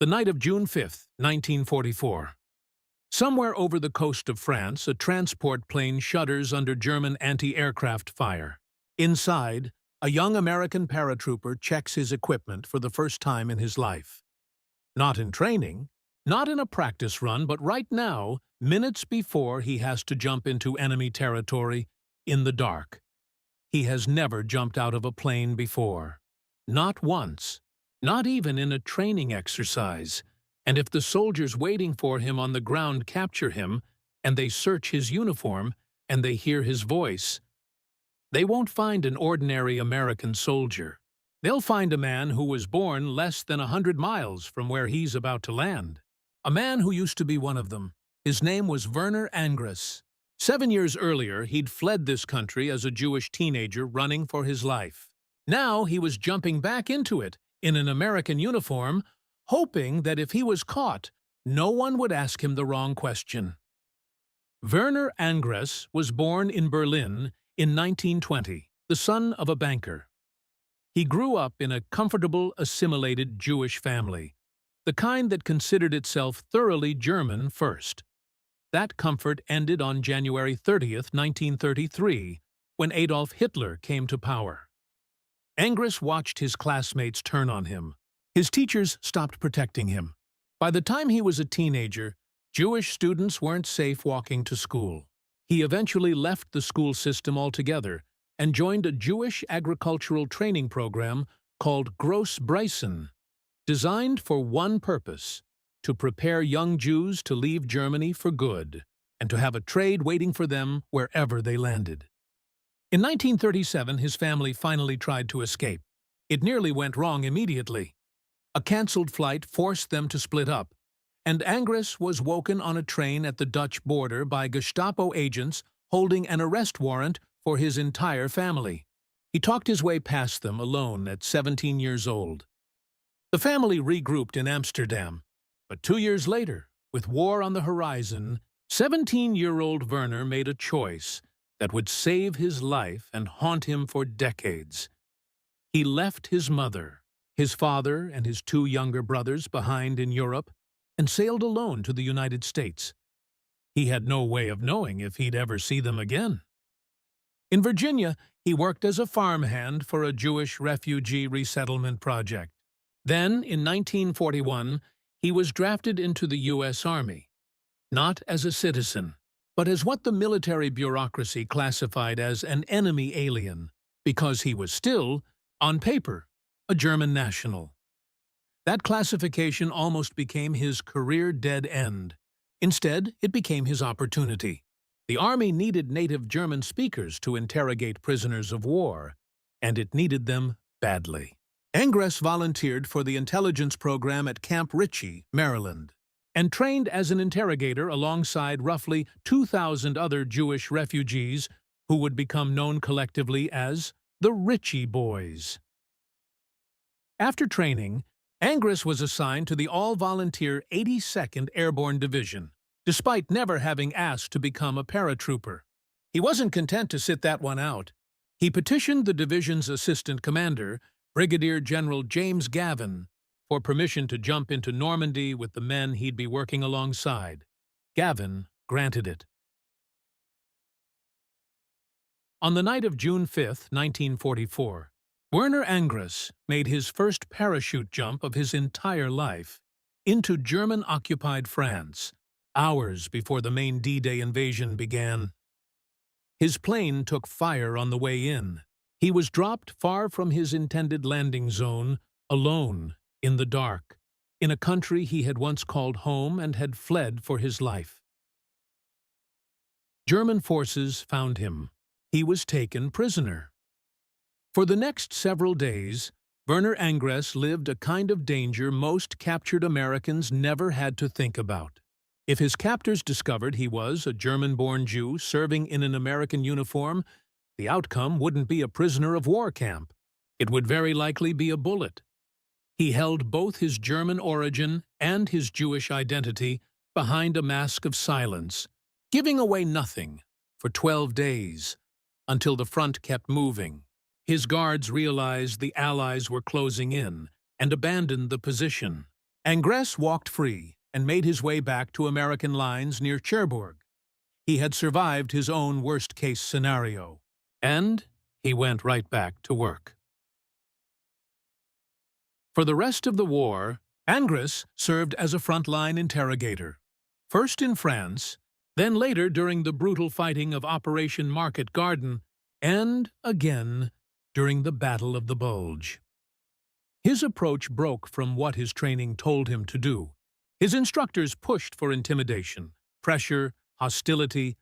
The night of June 5, 1944. Somewhere over the coast of France, a transport plane shudders under German anti-aircraft fire. Inside, a young American paratrooper checks his equipment for the first time in his life. Not in training, not in a practice run, but right now, minutes before he has to jump into enemy territory, in the dark. He has never jumped out of a plane before. Not once. Not even in a training exercise. And if the soldiers waiting for him on the ground capture him, and they search his uniform, and they hear his voice, they won't find an ordinary American soldier. They'll find a man who was born less than 100 miles from where he's about to land. A man who used to be one of them. His name was Werner Angress. 7 years earlier, he'd fled this country as a Jewish teenager running for his life. Now he was jumping back into it, in an American uniform, hoping that if he was caught, no one would ask him the wrong question. Werner Angress was born in Berlin in 1920, the son of a banker. He grew up in a comfortable, assimilated Jewish family, the kind that considered itself thoroughly German first. That comfort ended on January 30th, 1933, when Adolf Hitler came to power. Angress watched his classmates turn on him. His teachers stopped protecting him. By the time he was a teenager, Jewish students weren't safe walking to school. He eventually left the school system altogether and joined a Jewish agricultural training program called Grossbreisen, designed for one purpose: to prepare young Jews to leave Germany for good and to have a trade waiting for them wherever they landed. In 1937, his family finally tried to escape. It nearly went wrong immediately. A cancelled flight forced them to split up, and Angress was woken on a train at the Dutch border by Gestapo agents holding an arrest warrant for his entire family. He talked his way past them alone at 17 years old. The family regrouped in Amsterdam, but 2 years later, with war on the horizon, 17-year-old Werner made a choice that would save his life and haunt him for decades. He left his mother, his father, and his 2 younger brothers behind in Europe and sailed alone to the United States. He had no way of knowing if he'd ever see them again. In Virginia, he worked as a farmhand for a Jewish refugee resettlement project. Then, in 1941, he was drafted into the U.S. Army, not as a citizen, but as what the military bureaucracy classified as an enemy alien, because he was still, on paper, a German national. That classification almost became his career dead end. Instead, it became his opportunity. The Army needed native German speakers to interrogate prisoners of war, and it needed them badly. Angress volunteered for the intelligence program at Camp Ritchie, Maryland, and trained as an interrogator alongside roughly 2,000 other Jewish refugees who would become known collectively as the Ritchie Boys. After training, Angress was assigned to the all-volunteer 82nd Airborne Division, despite never having asked to become a paratrooper. He wasn't content to sit that one out. He petitioned the division's assistant commander, Brigadier General James Gavin, for permission to jump into Normandy with the men he'd be working alongside. Gavin granted it. On the night of June 5, 1944, Werner Angress made his first parachute jump of his entire life into German-occupied France, hours before the main D-Day invasion began. His plane took fire on the way in. He was dropped far from his intended landing zone, alone, in the dark, in a country he had once called home and had fled for his life. German forces found him. He was taken prisoner. For the next several days, Werner Angress lived a kind of danger most captured Americans never had to think about. If his captors discovered he was a German-born Jew serving in an American uniform, the outcome wouldn't be a prisoner of war camp. It would very likely be a bullet. He held both his German origin and his Jewish identity behind a mask of silence, giving away nothing for 12 days, until the front kept moving. His guards realized the Allies were closing in and abandoned the position. Angress walked free and made his way back to American lines near Cherbourg. He had survived his own worst-case scenario, and he went right back to work. For the rest of the war, Angress served as a frontline interrogator, first in France, then later during the brutal fighting of Operation Market Garden, and again during the Battle of the Bulge. His approach broke from what his training told him to do. His instructors pushed for intimidation, pressure, hostility,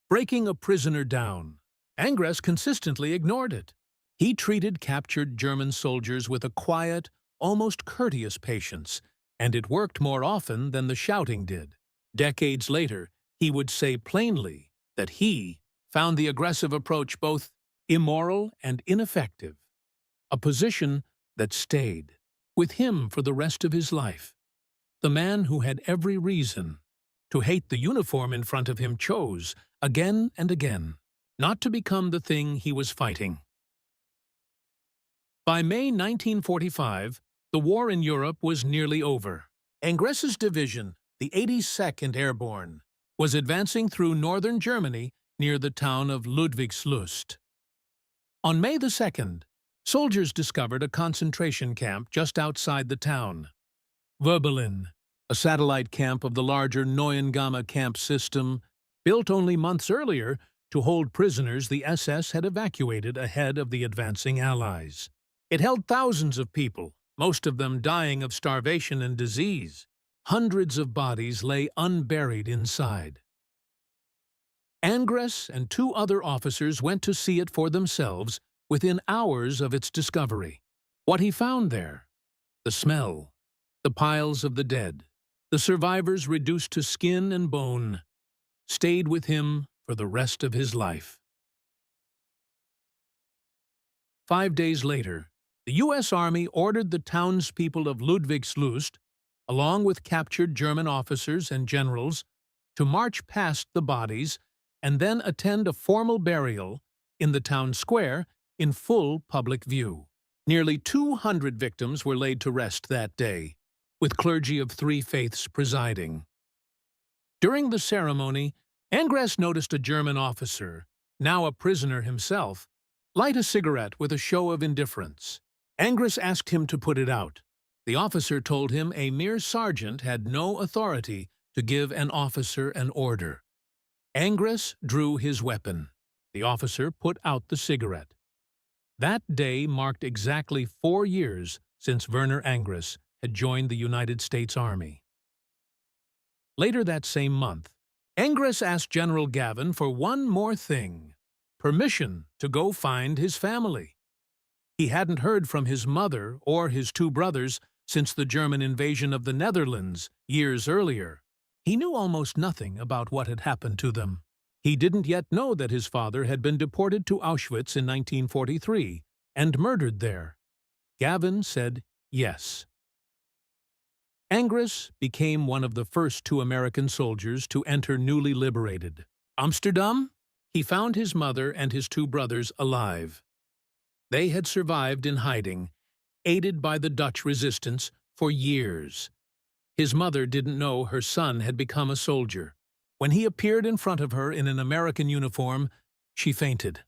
breaking a prisoner down. Angress consistently ignored it. He treated captured German soldiers with a quiet, almost courteous patience, and it worked more often than the shouting did. Decades later, he would say plainly that he found the aggressive approach both immoral and ineffective, a position that stayed with him for the rest of his life. The man who had every reason to hate the uniform in front of him chose, again and again, not to become the thing he was fighting. By May 1945, the war in Europe was nearly over. Angress's division, the 82nd Airborne, was advancing through northern Germany near the town of Ludwigslust. On May the 2nd, soldiers discovered a concentration camp just outside the town. Werberlin, a satellite camp of the larger Neuengamme camp system, built only months earlier to hold prisoners the SS had evacuated ahead of the advancing Allies. It held thousands of people, most of them dying of starvation and disease. Hundreds of bodies lay unburied inside. Angress and 2 other officers went to see it for themselves within hours of its discovery. What he found there, the smell, the piles of the dead, the survivors reduced to skin and bone, stayed with him for the rest of his life. 5 days later, the U.S. Army ordered the townspeople of Ludwigslust, along with captured German officers and generals, to march past the bodies and then attend a formal burial in the town square in full public view. Nearly 200 victims were laid to rest that day, with clergy of 3 faiths presiding. During the ceremony, Angress noticed a German officer, now a prisoner himself, light a cigarette with a show of indifference. Angress asked him to put it out. The officer told him a mere sergeant had no authority to give an officer an order. Angress drew his weapon. The officer put out the cigarette. That day marked exactly 4 years since Werner Angress had joined the United States Army. Later that same month, Angress asked General Gavin for one more thing: permission to go find his family. He hadn't heard from his mother or his 2 brothers since the German invasion of the Netherlands years earlier. He knew almost nothing about what had happened to them. He didn't yet know that his father had been deported to Auschwitz in 1943 and murdered there. Gavin said yes. Angress became one of the first 2 American soldiers to enter newly liberated Amsterdam. He found his mother and his 2 brothers alive. They had survived in hiding, aided by the Dutch resistance, for years. His mother didn't know her son had become a soldier. When he appeared in front of her in an American uniform, she fainted.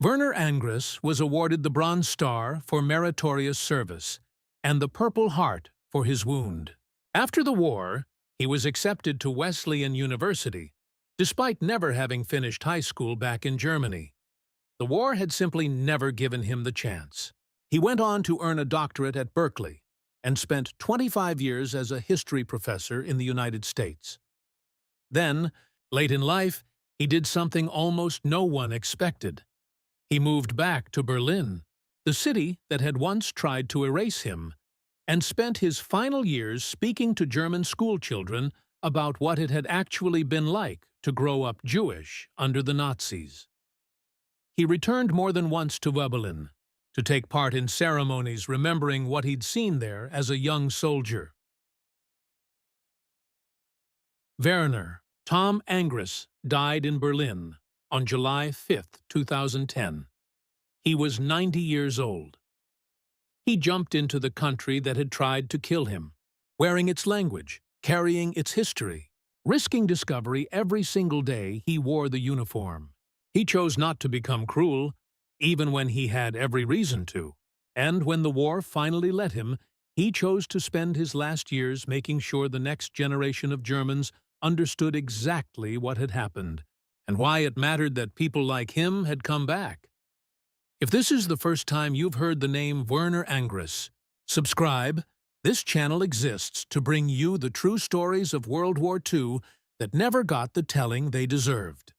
Werner Angress was awarded the Bronze Star for meritorious service and the Purple Heart for his wound. After the war, he was accepted to Wesleyan University, despite never having finished high school back in Germany. The war had simply never given him the chance. He went on to earn a doctorate at Berkeley and spent 25 years as a history professor in the United States. Then, late in life, he did something almost no one expected. He moved back to Berlin, the city that had once tried to erase him, and spent his final years speaking to German schoolchildren about what it had actually been like to grow up Jewish under the Nazis. He returned more than once to Werberlin to take part in ceremonies remembering what he'd seen there as a young soldier. Werner Tom Angress died in Berlin on July 5, 2010. He was 90 years old. He jumped into the country that had tried to kill him, wearing its language, carrying its history. Risking discovery every single day, he wore the uniform. He chose not to become cruel, even when he had every reason to. And when the war finally let him, he chose to spend his last years making sure the next generation of Germans understood exactly what had happened and why it mattered that people like him had come back. If this is the first time you've heard the name Werner Angress, subscribe. This channel exists to bring you the true stories of World War II that never got the telling they deserved.